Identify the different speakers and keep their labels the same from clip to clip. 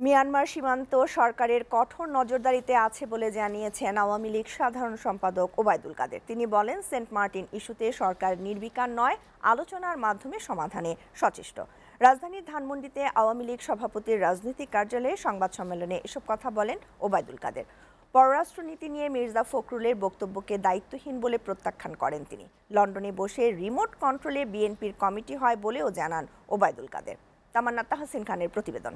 Speaker 1: Myanmar সীমান্ত সরকারের কঠোর নজরদারিতে আছে বলে জানিয়েছেন আওয়ামী লীগ সাধারণ সম্পাদক ওবায়দুল কাদের। তিনি বলেন, সেন্ট মার্টিন ইস্যুতে সরকার নির্বিকার নয়, আলোচনার মাধ্যমে সমাধানে সচেষ্ট। রাজধানীর ধানমন্ডিতে আওয়ামী লীগ সভাপতির রাজনৈতিক কার্যালয়ে সংবাদ সম্মেলনে এসব কথা বলেন ওবায়দুল কাদের। পররাষ্ট্রনীতি নিয়ে মির্জা ফখরুলের বক্তব্যকে দায়িত্বহীন বলে প্রত্যাখ্যান করেন তিনি। লন্ডনে বসে রিমোট কন্ট্রোলে বিএনপির কমিটি হয় বলেও জানান ওবায়দুল কাদের। তামান্না তাহসিন খানের প্রতিবেদন।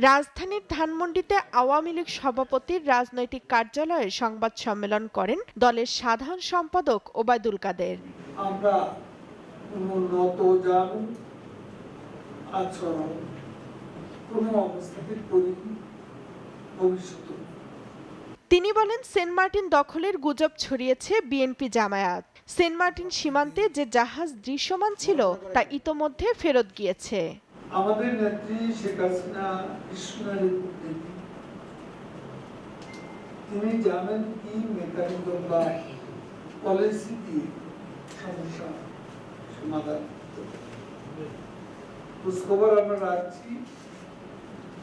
Speaker 2: রাজধানীর ধানমন্ডিতে আওয়ামী লীগ সভাপতির রাজনৈতিক কার্যালয়ে সংবাদ সম্মেলন করেন দলের সাধারণ সম্পাদক ওবায়দুল কাদের।
Speaker 3: আমরা নতজানু আচরণ কোনো অবস্থাতে করিনি, ভবিষ্যতে।
Speaker 2: তিনি বলেন, সেন্ট মার্টিন দখলের গুজব ছড়িয়েছে বিএনপি জামায়াত। সেন্ট মার্টিন সীমান্তে যে জাহাজ দৃশ্যমান ছিল তা ইতোমধ্যে ফেরত গিয়েছে।
Speaker 3: আমাদের নেত্রী শেখ হাসিনা কৃষ্ণের দেবী, তিনি জানেন কি মেকানিজম বা পলিসি দিয়ে সমস্যা সমাধান। খোঁজখবর আমরা রাখছি,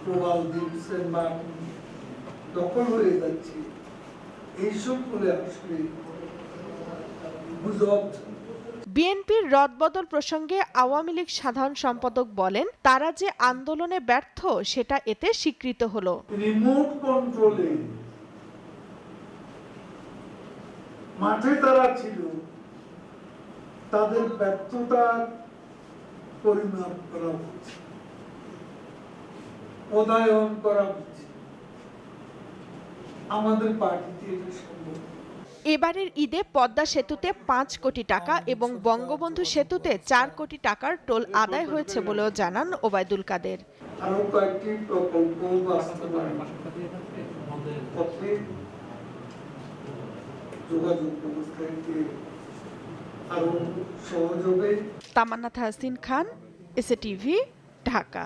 Speaker 3: প্রবাল দ্বীপ সেন্ট মার্টিন দখল হয়ে যাচ্ছে, এইসব বলে আসলে গুজব।
Speaker 2: বিএনপির রদবদল প্রসঙ্গে আওয়ামী লীগ সাধারণ সম্পাদক বলেন, তারা যে আন্দোলনে ব্যর্থ সেটা এতে স্বীকৃত হলো।
Speaker 3: রিমোট কন্ট্রোলে মাঠে তারা ছিল, তাদের ব্যর্থতা পরিমাপ করা হচ্ছে, পদায়ন করা হচ্ছে। আমাদের পার্টিতে এটা সম্ভব।
Speaker 2: এবারের ঈদে পদ্মা সেতুতে ৫ কোটি টাকা এবং বঙ্গবন্ধু সেতুতে ৪ কোটি টাকার টোল আদায় হয়েছে বলেও জানান ওবায়দুল কাদের।
Speaker 3: আরো কয়েকটি প্রকল্প বাস্তবায়ন পথে যোগাযোগ ব্যবস্থাকে আরো সহজ হবে।
Speaker 2: তামান্না তাহসিন খান, এসএ টিভি, ঢাকা।